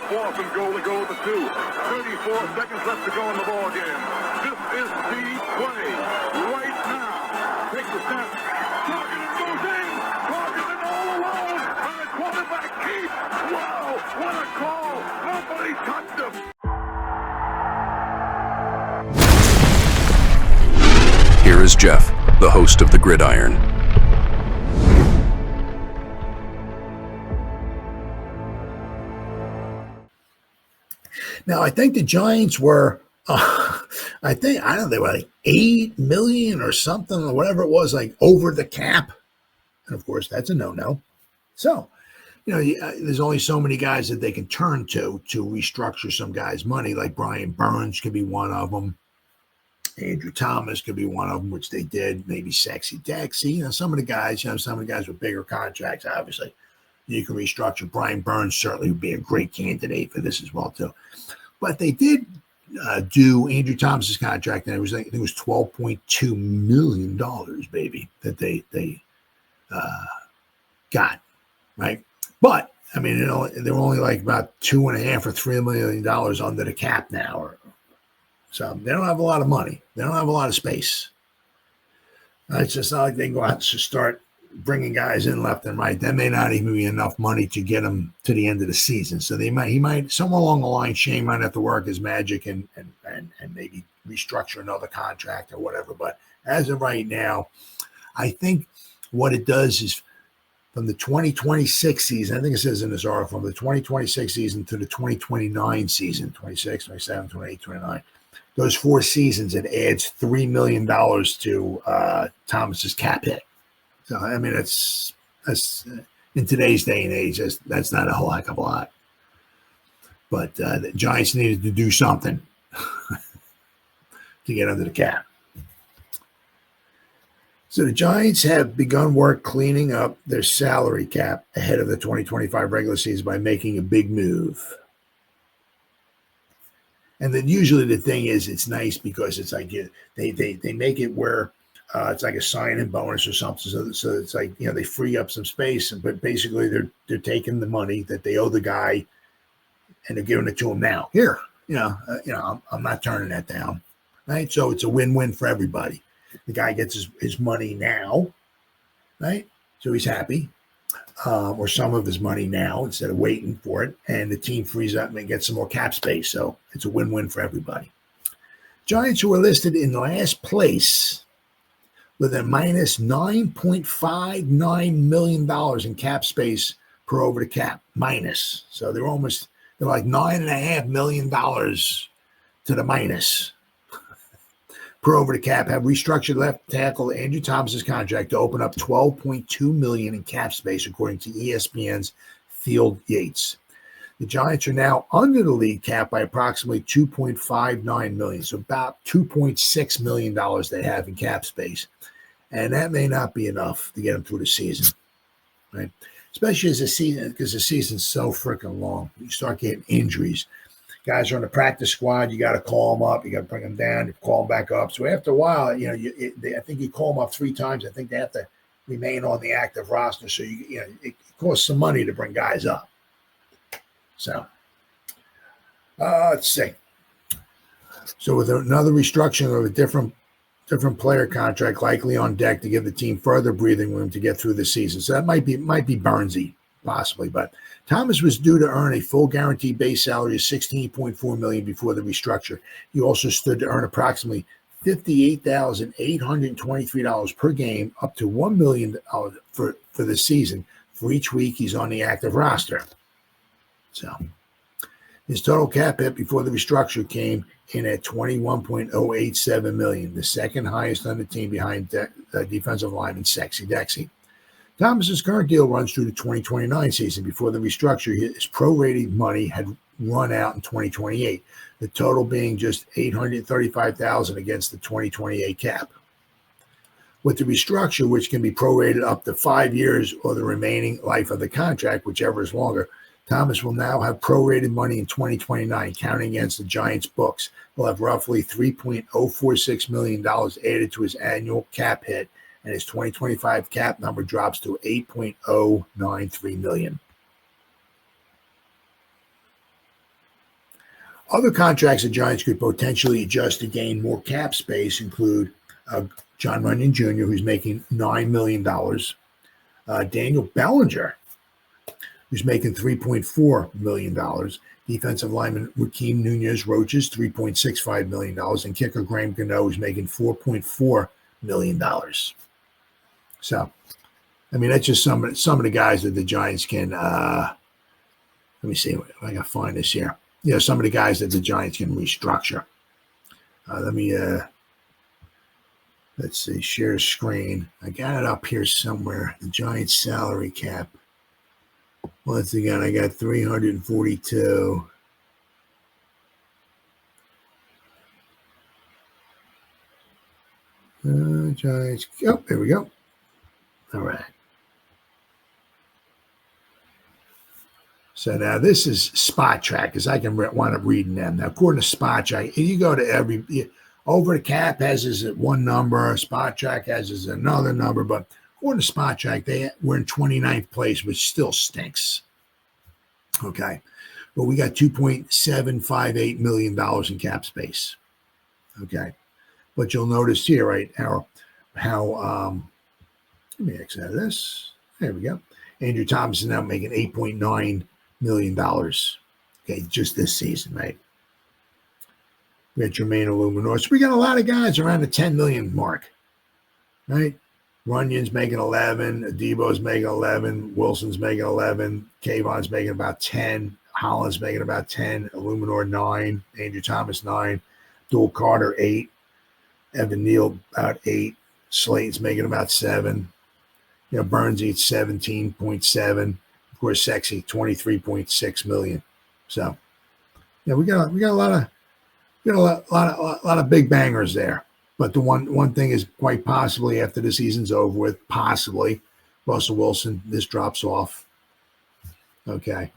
4th and goal to go to 2. 34 seconds left to go in the ball game. This is the play right now. Takes the snap. Targeted goes in. Targeted all alone. And the quarterback keeps. Wow, what a call. Nobody touched him. Here is Jeff, the host of the Gridiron. Now, I think the Giants were, I don't know, they were like 8 million or something, or whatever it was, like over the cap. And of course, that's a no-no. So, there's only so many guys that they can turn to restructure some guys' money, like Brian Burns could be one of them. Andrew Thomas could be one of them, which they did. Maybe Sexy Dexy. Some of the guys, some of the guys with bigger contracts, obviously, you can restructure. Brian Burns certainly would be a great candidate for this as well, too. But they did do Andrew Thomas's contract, and I think it was $12.2 million, baby, that they got, right? But I mean, they're only like about $2.5 or $3 million under the cap now, so they don't have a lot of money. They don't have a lot of space. It's just not like they can go out and just start bringing guys in left and right. That may not even be enough money to get them to the end of the season. So he might somewhere along the line, Shane might have to work his magic and maybe restructure another contract or whatever. But as of right now, I think what it does is from the 2026 season, I think it says in this article, from the 2026 season to the 2029 season, 26, 27, 28, 29, those 4 seasons, it adds $3 million to Thomas's cap hit. So, I mean, that's in today's day and age, that's not a whole heck of a lot. But the Giants needed to do something to get under the cap. So the Giants have begun work cleaning up their salary cap ahead of the 2025 regular season by making a big move. And then usually the thing is, it's nice because it's like they make it where it's like a sign-in bonus or something. So it's like, they free up some space, but basically they're taking the money that they owe the guy and they're giving it to him now. Here, I'm not turning that down, right? So it's a win-win for everybody. The guy gets his money now, right? So he's happy, or some of his money now instead of waiting for it. And the team frees up and gets some more cap space. So it's a win-win for everybody. Giants, who are listed in last place with a minus $9.59 million in cap space per over the cap, minus. So they're like $9.5 million to the minus per over the cap, have restructured left tackle Andrew Thomas's contract to open up $12.2 million in cap space, according to ESPN's Field Yates. The Giants are now under the league cap by approximately $2.59 million, so about $2.6 million they have in cap space. And that may not be enough to get them through the season, right? Especially because the season's so freaking long. You start getting injuries. Guys are on the practice squad. You got to call them up. You got to bring them down. You call them back up. So after a while, I think you call them up 3 times. I think they have to remain on the active roster. So it costs some money to bring guys up. So let's see. So with another restructuring of a different player contract likely on deck to give the team further breathing room to get through the season. So that might be Burnsy, possibly, but Thomas was due to earn a full guaranteed base salary of $16.4 million before the restructure. He also stood to earn approximately $58,823 per game, up to $1 million for the season for each week he's on the active roster. So his total cap hit before the restructure came in at $21.087 million, the second highest on the team behind defensive lineman Sexy Dexy. Thomas's current deal runs through the 2029 season. Before the restructure, his prorated money had run out in 2028, the total being just $835,000 against the 2028 cap. With the restructure, which can be prorated up to 5 years or the remaining life of the contract, whichever is longer, Thomas will now have prorated money in 2029, counting against the Giants' books. He'll have roughly $3.046 million added to his annual cap hit, and his 2025 cap number drops to $8.093 million. Other contracts the Giants could potentially adjust to gain more cap space include John Runyon Jr., who's making $9 million. Daniel Bellinger, who's making $3.4 million. Defensive lineman Rakeem Nunez-Roches, $3.65 million. And kicker Graham Gano, who's making $4.4 million. So, I mean, that's just some of the guys that the Giants can, let me see if I can find this here. Some of the guys that the Giants can restructure. Let's see, share screen. I got it up here somewhere. The Giants salary cap. Once again, I got 342. Giants. Oh, there we go. All right. So now this is Spot Track, because I can wind up reading them. Now, according to Spot Track, if you go to over the cap has is at one number, Spot Track has is another number, but according to Spot Track, we're in 29th place, which still stinks. Okay. But we got $2.758 million in cap space. Okay. But you'll notice here, right, how let me exit out of this. There we go. Andrew Thomas is now making $8.9 million. Okay, just this season, right? We got Jermaine Illuminor. So we got a lot of guys around the 10 million mark, right? Runyon's making 11, Adebo's making 11, Wilson's making 11, Kayvon's making about 10, Holland's making about 10, Illuminor 9, Andrew Thomas 9, Dual Carter 8, Evan Neal about 8, Slayton's making about 7. Burns eats 17.7. Of course, Sexy 23.6 million. So, we got a lot of big bangers there. But the one thing is quite possibly after the season's over with, possibly Russell Wilson, this drops off. Okay.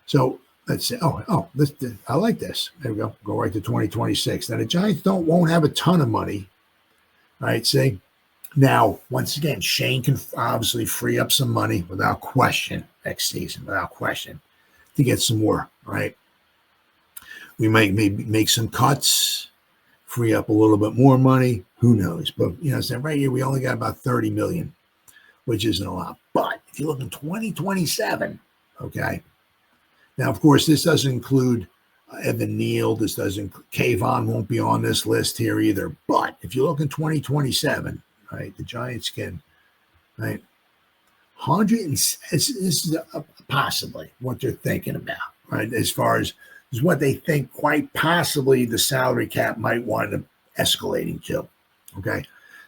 So let's say, I like this. There we go. Go right to 2026. Now the Giants won't have a ton of money. Right. See, now once again, Shane can obviously free up some money without question next season, to get some more. Right. We might maybe make some cuts, free up a little bit more money. Who knows? But so right here we only got about 30 million, which isn't a lot. But if you look in 2027, okay. Now, of course, this doesn't include Evan Neal. This doesn't. Kayvon won't be on this list here either. But if you look in 2027, right, the Giants can, right, 100. This is possibly what they're thinking about, right? As far as is what they think, quite possibly the salary cap might wind up escalating to. Okay,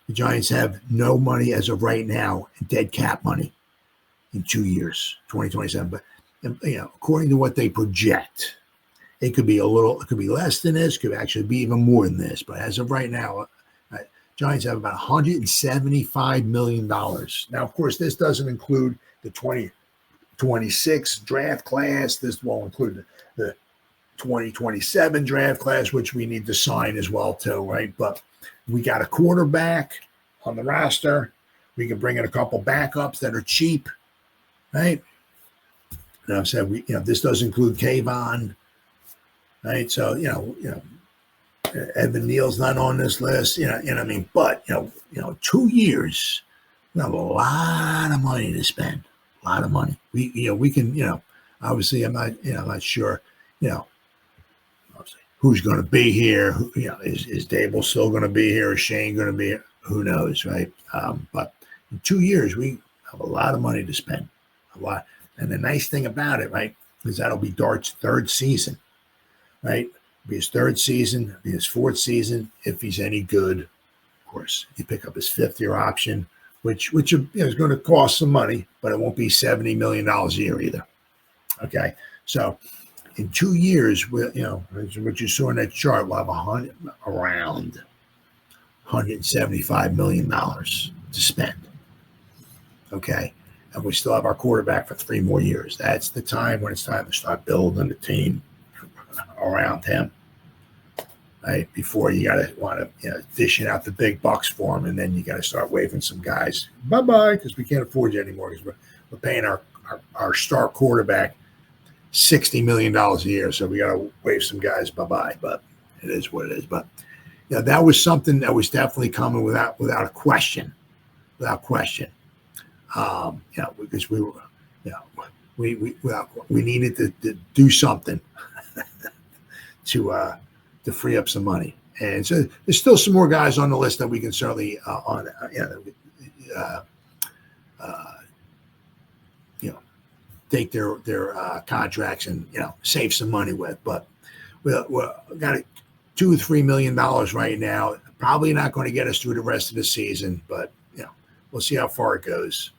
the Giants have no money as of right now, dead cap money in 2 years, 2027. But according to what they project, it could be it could be less than this, could actually be even more than this. But as of right now, Giants have about $175 million. Now, of course, this doesn't include the 2026 draft class. This won't include the 2027 draft class, which we need to sign as well, too, right? But we got a quarterback on the roster. We can bring in a couple backups that are cheap, right? And I've said this does include Kayvon, right? So Evan Neal's not on this list, I mean, but 2 years, we have a lot of money to spend, a lot of money. We can, obviously I'm not sure, who's going to be here. Is Dable still going to be here? Is Shane going to be here? Who knows, right? But in 2 years, we have a lot of money to spend, a lot. And the nice thing about it, right, is that'll be Dart's third season, right? It'll be his third season, it'll be his fourth season, if he's any good. Of course, you pick up his fifth-year option, which is going to cost some money, but it won't be $70 million a year either. Okay, so in 2 years, what you saw in that chart, we'll have around $175 million to spend. Okay. And we still have our quarterback for 3 more years. That's the time when it's time to start building the team around him. Right? Before you want to dishing out the big bucks for him, and then you got to start waving some guys bye-bye because we can't afford you anymore because we're paying our star quarterback $60 million a year. So we got to wave some guys bye-bye, but it is what it is. But that was something that was definitely coming without a question, because we were, we needed to do something to free up some money. And so there's still some more guys on the list that we can certainly take their contracts and save some money with. But we got $2 or $3 million right now. Probably not going to get us through the rest of the season, but we'll see how far it goes.